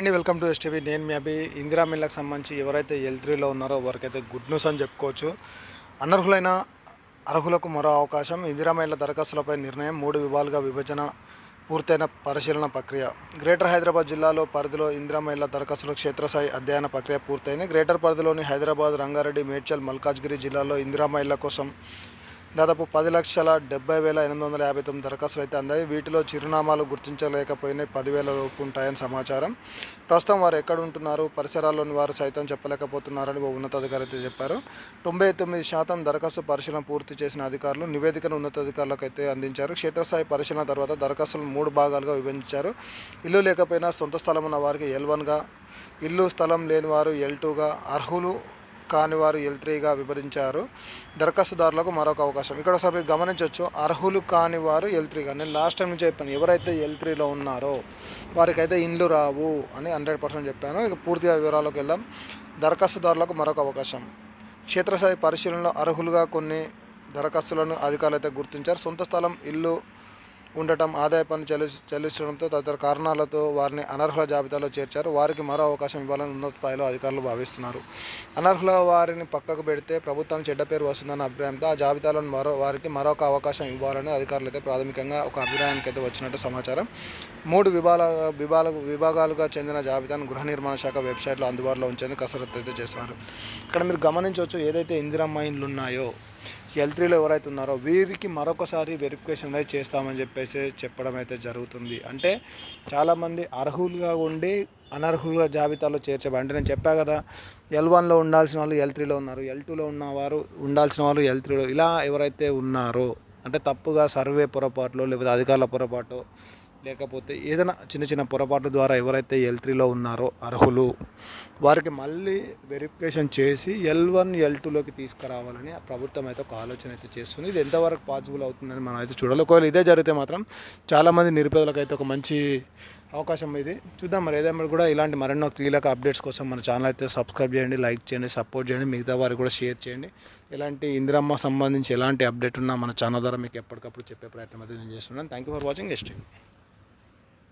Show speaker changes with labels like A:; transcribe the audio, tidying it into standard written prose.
A: అండి welcome to STV. నేను మీ అభి. ఇందిరా మిల్లకు సంబంధించి ఎవరైతే L3లో ఉన్నారో వారికైతే గుడ్ న్యూస్ అని చెప్పుకోవచ్చు. అనర్హులైన అర్హులకు మరో అవకాశం. ఇందిరా మిల్ల దరఖాస్తులపై నిర్ణయం. 3 విభాగాలుగా విభజన పూర్తయిన పరిశీలన ప్రక్రియ. గ్రేటర్ హైదరాబాద్ జిల్లాలో పరిధిలో ఇందిరా మిల్ల దరఖాస్తుల క్షేత్రస్థాయి అధ్యయన ప్రక్రియ పూర్తయింది. గ్రేటర్ పరిధిలోని హైదరాబాద్, రంగారెడ్డి, మేడ్చల్, మల్కాజ్గిరి జిల్లాల్లో ఇందిరా మిల్ల కోసం దాదాపు 10,70,859 దరఖాస్తులు అయితే అందాయి. వీటిలో చిరునామాలు గుర్తించలేకపోయినాయి 10,000 లోపు ఉంటాయని సమాచారం. ప్రస్తుతం వారు ఎక్కడ ఉంటున్నారు, పరిసరాల్లోని వారు సైతం చెప్పలేకపోతున్నారని ఓ ఉన్నతాధికారి అయితే చెప్పారు. 99% దరఖాస్తు పరిశీలన పూర్తి చేసిన అధికారులు నివేదికను ఉన్నతాధికారులకు అయితే అందించారు. క్షేత్రస్థాయి పరిశీలన తర్వాత దరఖాస్తులను 3 భాగాలుగా విభజించారు. ఇల్లు లేకపోయినా సొంత స్థలం ఉన్న వారికి L1గా, ఇల్లు స్థలం లేని వారు L2గా, అర్హులు కాని వారు L3గా విభజించారు. దరఖాస్తుదారులకు మరొక అవకాశం. ఇక్కడ ఒకసారి మీరు గమనించవచ్చు, అర్హులు కాని వారు L3గా. నేను లాస్ట్ టైం నుంచి చెప్పాను, ఎవరైతే L3లో ఉన్నారో వారికైతే ఇండ్లు రావు అని 100% చెప్పాను. ఇక పూర్తిగా వివరాల్లోకి వెళ్దాం. దరఖాస్తుదారులకు మరొక అవకాశం. క్షేత్రస్థాయి పరిశీలనలో అర్హులుగా కొన్ని దరఖాస్తులను అధికారులు అయితే గుర్తించారు. సొంత స్థలం, ఇల్లు ఉండటం, ఆదాయ పన్ను చెల్లించడంతో తదితర కారణాలతో వారిని అనర్హుల జాబితాలో చేర్చారు. వారికి మరో అవకాశం ఇవ్వాలని ఉన్నత స్థాయిలో అధికారులు భావిస్తున్నారు. అనర్హుల వారిని పక్కకు పెడితే ప్రభుత్వం చెడ్డ పేరు వస్తుందన్న అభిప్రాయంతో ఆ జాబితాలో వారికి మరొక అవకాశం ఇవ్వాలని అధికారులు అయితే ప్రాథమికంగా ఒక అభిప్రాయానికి అయితే వచ్చినట్టు సమాచారం. 3 విభాగాలుగా చెందిన జాబితాను గృహ నిర్మాణ శాఖ వెబ్సైట్లో అందుబాటులో ఉంచేందుకు కసరత్తు అయితే చేస్తున్నారు. ఇక్కడ మీరు గమనించవచ్చు, ఏదైతే ఇందిరమ్మ ఇండ్లు ఉన్నాయో L3లో ఎవరైతే ఉన్నారో వీరికి మరొకసారి వెరిఫికేషన్ అనేది చేస్తామని చెప్పడం అయితే జరుగుతుంది. అంటే చాలామంది అర్హులుగా ఉండి అనర్హులుగా జాబితాలో చేర్చబడి, అంటే నేను చెప్పా కదా, L1లో ఉండాల్సిన వాళ్ళు L3లో ఉన్నారు, L2లో ఉన్నవారు ఉండాల్సిన వాళ్ళు L3లో, ఇలా ఎవరైతే ఉన్నారో అంటే తప్పుగా సర్వే పొరపాట్లు లేకపోతే అధికారుల పొరపాటు లేకపోతే ఏదైనా చిన్న చిన్న పొరపాట్ల ద్వారా ఎవరైతే L3లో ఉన్నారో అర్హులు వారికి మళ్ళీ వెరిఫికేషన్ చేసి L1, L2లోకి తీసుకురావాలని ప్రభుత్వం అయితే ఒక ఆలోచన అయితే చేస్తుంది. ఇది ఎంతవరకు పాసిబుల్ అవుతుందని మనం అయితే చూడాలి. ఒకవేళ ఇదే జరిగితే మాత్రం చాలామంది నిరుపేదలకు అయితే ఒక మంచి అవకాశం ఇది. చూద్దాం మరి ఏదైనా కూడా ఇలాంటి మరెన్నో కీలక అప్డేట్స్ కోసం మన ఛానల్ అయితే సబ్స్క్రైబ్ చేయండి, లైక్ చేయండి, సపోర్ట్ చేయండి, మిగతా వారికి కూడా షేర్ చేయండి. ఇలాంటి ఇందిరమ్మ సంబంధించి ఎలాంటి అప్డేట్ ఉన్నా మన ఛానల్ ద్వారా మీకు ఎప్పటికప్పుడు చెప్పే ప్రయత్నం అయితే నేను చేస్తున్నాను. Thank you for watching STV.